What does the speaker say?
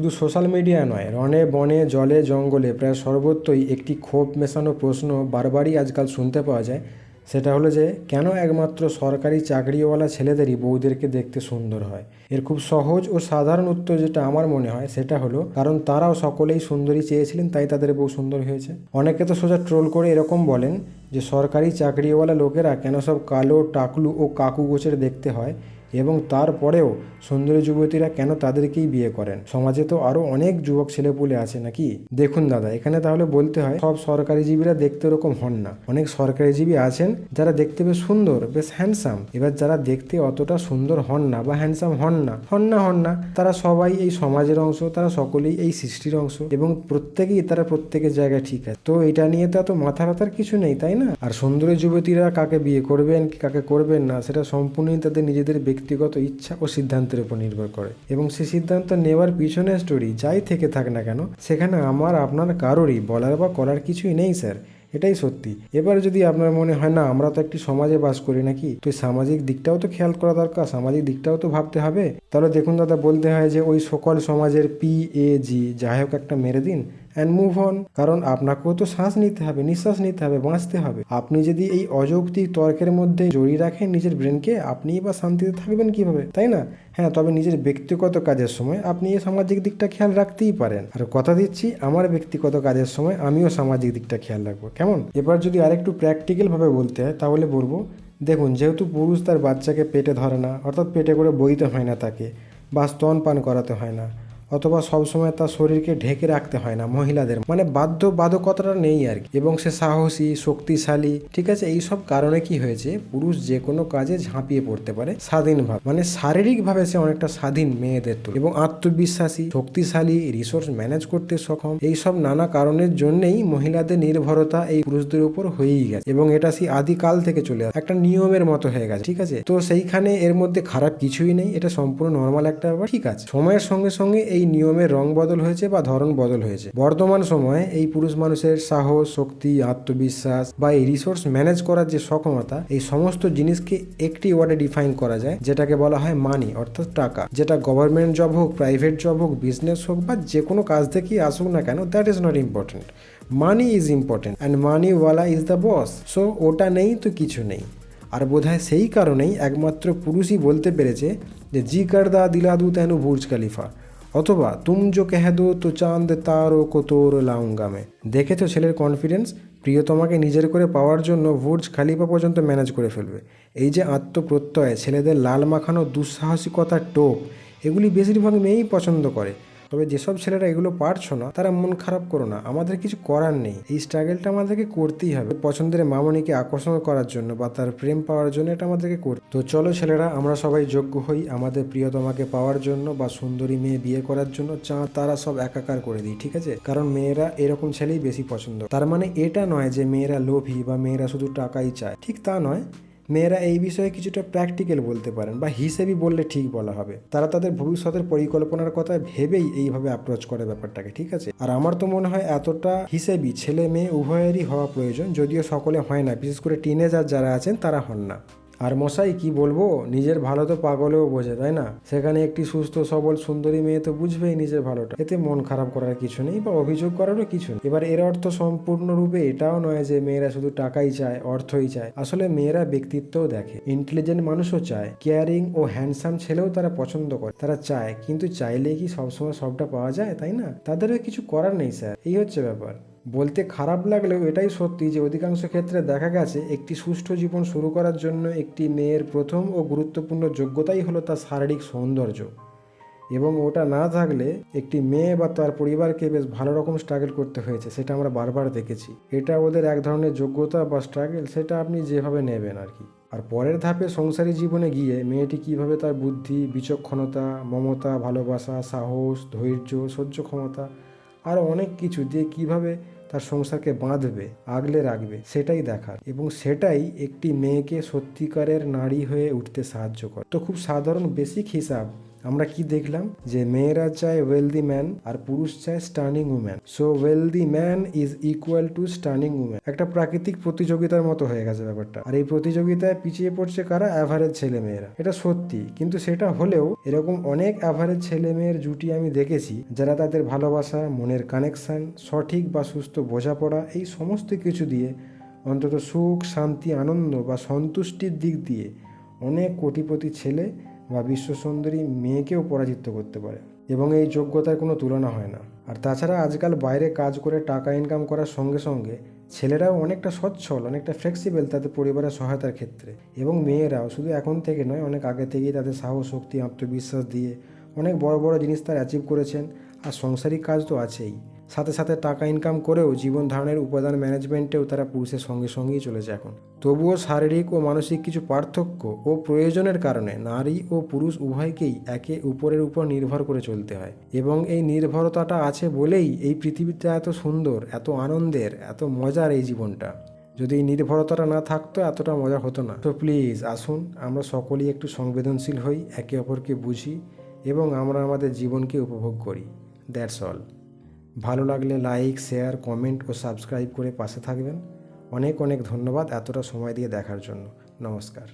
শুধু social media নয়, রণে বনে জলে জঙ্গলে প্রায় সর্বত্রই একটি ক্ষোভ মেশানো প্রশ্ন বারবারই আজকাল শুনতে পাওয়া যায়। সেটা হলো যে কেন একমাত্র সরকারি চাকরিওয়ালা ছেলেদেরই বউদেরকে দেখতে সুন্দর হয়। এর খুব সহজ ও সাধারণ উত্তর যেটা আমার মনে হয় সেটা হলো কারণ তারাও সকলেই সুন্দরী চেয়েছিলেন, তাই তাদের বউ সুন্দর হয়েছে। অনেকে তো সোজা ট্রোল করে এরকম বলেন যে সরকারি চাকরিওয়ালা লোকেরা কেন সব কালো টাকলু ও কাকু গোছের দেখতে হয় এবং তারপরেও সুন্দরী যুবতীরা কেন তাদেরকেই বিয়ে করেন। সমাজে তো আরও অনেক যুবক ছেলেপুলে আছে নাকি? দেখুন দাদা, এখানে তাহলে বলতে হয় সব সরকারিজীবীরা দেখতে ওরকম হন না। অনেক সরকারিজীবী আছেন যারা দেখতে বেশ সুন্দর, বেশ হ্যান্ডসাম। এবার যারা দেখতে অতটা সুন্দর হন না বা হ্যান্ডসাম হন না তারা সবাই এই সমাজের অংশ, তারা সকলেই এই সৃষ্টির অংশ এবং প্রত্যেকেই তারা প্রত্যেকের জায়গায় ঠিক আছে। তো এটা নিয়ে তো এত মাথা ব্যথার কিছু নেই, তাই না? আর সুন্দরী যুবতীরা কাকে বিয়ে করবেন কি কাকে করবেন না সেটা সম্পূর্ণই তাদের নিজেদের ব্যক্তিগত ইচ্ছা ও সিদ্ধান্তের উপর নির্ভর করে এবং সেই সিদ্ধান্ত নেওয়ার পিছনে স্টোরি যাই থেকে থাক না কেন সেখানে আমার আপনার কারোরই বলার বা করার কিছুই নেই স্যার, এটাই সত্যি। এবার যদি আপনার মনে হয় না আমরা তো একটি সমাজে বাস করি নাকি, তো সামাজিক দিকটাও তো খেয়াল করা দরকার, সামাজিক দিকটাও তো ভাবতে হবে। তাহলে দেখুন দাদা, বলতে হয় যে ওই সকল সমাজের PAG যাই হোক একটা মেরে দিন অ্যান্ড মুভ অন। কারণ আপনাকেও তো শ্বাস নিতে হবে, নিঃশ্বাস নিতে হবে, বাঁচতে হবে। আপনি যদি এই অযৌক্তিক তর্কের মধ্যে জড়িয়ে রাখেন নিজের ব্রেনকে, আপনি বা শান্তিতে থাকবেন কিভাবে, তাই না? হ্যাঁ, তবে নিজের ব্যক্তিগত কাজের সময় আপনি এই সামাজিক দিকটা খেয়াল রাখতেই পারেন। আর কথা দিচ্ছি আমার ব্যক্তিগত কাজের সময় আমিও সামাজিক দিকটা খেয়াল রাখবো, কেমন? এবার যদি আরেকটু প্র্যাকটিক্যালভাবে বলতে হয় তাহলে বলবো, দেখুন, যেহেতু পুরুষ তার বাচ্চাকে পেটে ধরে না, অর্থাৎ পেটে করে বইতে হয় না তাকে, বা স্তন পান করাতে হয় না, অথবা সবসময় তার শরীরকে ঢেকে রাখতে হয় না মহিলাদের, মানে বাধ্যবাধকতাটা নেই আর কি, এবং সে সাহসী শক্তিশালী, ঠিক আছে? এই সব কারণে কি হয়েছে, পুরুষ যে কোনো কাজে ঝাঁপিয়ে পড়তে পারে স্বাধীনভাবে, মানে শারীরিকভাবে সে অনেকটা স্বাধীন মেয়েদের তো, এবং আত্মবিশ্বাসী, শক্তিশালী, রিসোর্স ম্যানেজ করতে সক্ষম। এই সব নানা কারণের জন্যই মহিলাদের নির্ভরতা এই পুরুষদের উপর হয়েই গেছে এবং এটা সেই আদিকাল থেকে চলে আসে, একটা নিয়মের মতো হয়ে গেছে, ঠিক আছে? তো সেইখানে এর মধ্যে খারাপ কিছুই নেই, এটা সম্পূর্ণ নর্মাল একটা ব্যাপার, ঠিক আছে? সময়ের সঙ্গে সঙ্গে এই নিয়মের রং বদল হয়েছে বা ধরন বদল হয়েছে। বর্তমান সময়ে এই পুরুষ মানুষের সাহস, শক্তি, আত্মবিশ্বাস বা এই রিসোর্স ম্যানেজ করার যে সক্ষমতা, এই সমস্ত জিনিসকে একটি ওয়ার্ডে ডিফাইন করা যায় যেটাকে বলা হয় মানি, অর্থাৎ টাকা। যেটা গভর্নমেন্ট জব হোক, প্রাইভেট জব হোক, বিজনেস হোক বা যে কোনো কাজ থেকেই আসুক না কেন, that is not important. Money is important and মানিওয়ালা ইজ দ্য বস। সো ওটা নেই তো কিছু নেই। আর বোধহয় সেই কারণেই একমাত্র পুরুষই বলতে পেরেছে যে জি করদা দিলা দু তেনু বুর্জ খলিফা, অথবা তুম জো কহ দো তো চাঁদ তারো কো তোর লাউঙ্গা মে। দেখেছো ছেলের কনফিডেন্স? প্রিয়তমাকে নিজের করে পাওয়ার জন্য বুর্জ খালিফা পর্যন্ত ম্যানেজ করে ফেলবে। এই যে আত্মপ্রত্যয়, ছেলেদের লাল মাখানো দুঃসাহসিকতার টোপ, এগুলি বেশিরভাগ মেয়েই পছন্দ করে। তবে যেসব ছেলেরা এগুলো পারছো না তারা মন খারাপ করো না, আমাদের কিছু করার নেই, এই স্ট্রাগলটা আমাদেরকে করতেই হবে পছন্দের মামনিকে আকর্ষণ করার জন্য বা তার প্রেম পাওয়ার জন্য, এটা আমাদেরকে করতে। তো চলো ছেলেরা, আমরা সবাই যোগ্য হই আমাদের প্রিয়তমাকে পাওয়ার জন্য বা সুন্দরী মেয়ে বিয়ে করার জন্য, চাঁদ তারা সব একাকার করে দিই, ঠিক আছে? কারণ মেয়েরা এরকম ছেলেই বেশি পছন্দ। তার মানে এটা নয় যে মেয়েরা লোভী বা মেয়েরা শুধু টাকাই চায়, ঠিক তা নয়। মেয়েরা এই বিষয়ে কিছুটা প্র্যাকটিক্যাল বলতে পারেন বা হিসেবই বললে ঠিক বলা হবে। তারা তাদের ভবিষ্যতের পরিকল্পনার কথা ভেবেই এইভাবে অ্যাপ্রোচ করে ব্যাপারটাকে, ঠিক আছে? আর আমার তো মনে হয় এতটা হিসেবই ছেলে মেয়ে উভয়েরই হওয়া প্রয়োজন, যদিও সকলে হয় না, বিশেষ করে টিনেজার যারা আছেন তারা হন না। আর মশাই কি বলবো, নিজের ভালো তো পাগলেও বোঝে, তাই না? সেখানে একটি সুস্থ সবল সুন্দরী মেয়ে তো বুঝবেই নিজের ভালোটা, এতে মন খারাপ করার কিছু নেই বা অভিযোগ করারও কিছু নেই। এবার এর অর্থ সম্পূর্ণরূপে এটাও নয় যে মেয়েরা শুধু টাকাই চায়, অর্থই চায়। আসলে মেয়েরা ব্যক্তিত্বও দেখে, ইন্টেলিজেন্ট মানুষও চায়, কেয়ারিং ও হ্যান্ডসাম ছেলেও তারা পছন্দ করে, তারা চায়। কিন্তু চাইলে কি সবসময় সবটা পাওয়া যায়, তাই না? তাদেরও কিছু করার নেই স্যার, এই হচ্ছে ব্যাপার। বলতে খারাপ লাগলেও এটাই সত্যি যে অধিকাংশ ক্ষেত্রে দেখা গেছে একটি সুষ্ঠু জীবন শুরু করার জন্য একটি মেয়ের প্রথম ও গুরুত্বপূর্ণ যোগ্যতাই হলো তার শারীরিক সৌন্দর্য, এবং ওটা না থাকলে একটি মেয়ে বা তার পরিবারকে বেশ ভালো রকম স্ট্রাগল করতে হয়েছে, সেটা আমরা বারবার দেখেছি। এটা ওদের এক ধরনের যোগ্যতা বা স্ট্রাগল, সেটা আপনি যেভাবে নেবেন আর কি। আর পরের ধাপে সংসারী জীবনে গিয়ে মেয়েটি কিভাবে তার বুদ্ধি, বিচক্ষণতা, মমতা, ভালোবাসা, সাহস, ধৈর্য, সহ্য ক্ষমতা আরও অনেক কিছু দিয়ে কিভাবে তার সংসারকে বাঁধবে, আগলে রাখবে, সেটাই দেখার, এবং সেটাই একটি মেয়েকে সত্যিকারের নারী হয়ে উঠতে সাহায্য করে। তো খুব সাধারণ বেসিক হিসাব আমরা কি দেখলাম যে মেয়েরা চায় ওয়েলদি ম্যান আর পুরুষ চায় stunning woman. So wealthy man is equal to stunning woman. একটা প্রাকৃতিক প্রতিযোগিতার মতো হয়ে গেছে ব্যাপারটা। আর এই প্রতিযোগিতায় পিছিয়ে পড়ছে কারা? অ্যাভারেজ ছেলে মেয়েরা। এটা সত্যি, কিন্তু সেটা হলেও এরকম অনেক অ্যাভারেজ ছেলে মেয়ের জুটি আমি দেখেছি যারা তাদের ভালোবাসা, মনের কানেকশন, সঠিক বা সুস্থ বোঝাপড়া এই সমস্ত কিছু দিয়ে অন্তত সুখ, শান্তি, আনন্দ বা সন্তুষ্টির দিক দিয়ে অনেক কোটিপতি ছেলে বা বিশ্বসুন্দরী মেয়েকেও পরাজিত করতে পারে, এবং এই যোগ্যতার কোনো তুলনা হয় না। আর তাছাড়া আজকাল বাইরে কাজ করে টাকা ইনকাম করার সঙ্গে সঙ্গে ছেলেরাও অনেকটা সচ্ছল, অনেকটা ফ্লেক্সিবল তাদের পরিবারের সহায়তার ক্ষেত্রে, এবং মেয়েরাও শুধু এখন থেকে নয়, অনেক আগে থেকেই তাদের সাহস, শক্তি, আত্মবিশ্বাস দিয়ে অনেক বড় বড় জিনিস তারা অ্যাচিভ করেছেন। আর সংসারিক কাজ তো আছেই, সাথে সাথে টাকা ইনকাম করেও জীবন ধারণের উপাদান ম্যানেজমেন্টেও তারা পুরুষের সঙ্গেই চলেছে এখন। তবুও শারীরিক ও মানসিক কিছু পার্থক্য ও প্রয়োজনের কারণে নারী ও পুরুষ উভয়কেই একে উপরের উপর নির্ভর করে চলতে হয়, এবং এই নির্ভরতাটা আছে বলেই এই পৃথিবীটা এত সুন্দর, এত আনন্দের, এত মজার এই জীবনটা। যদি এই নির্ভরতাটা না থাকতো এতটা মজা হতো না। তো প্লিজ আসুন আমরা সকলেই একটু সংবেদনশীল হই, একে অপরকে বুঝি এবং আমরা আমাদের জীবনকে উপভোগ করি। That's all. ভালো লাগলে লাইক, শেয়ার, কমেন্ট ও সাবস্ক্রাইব করে পাশে থাকবেন। অনেক অনেক ধন্যবাদ এতটা সময় দিয়ে দেখার জন্য। নমস্কার।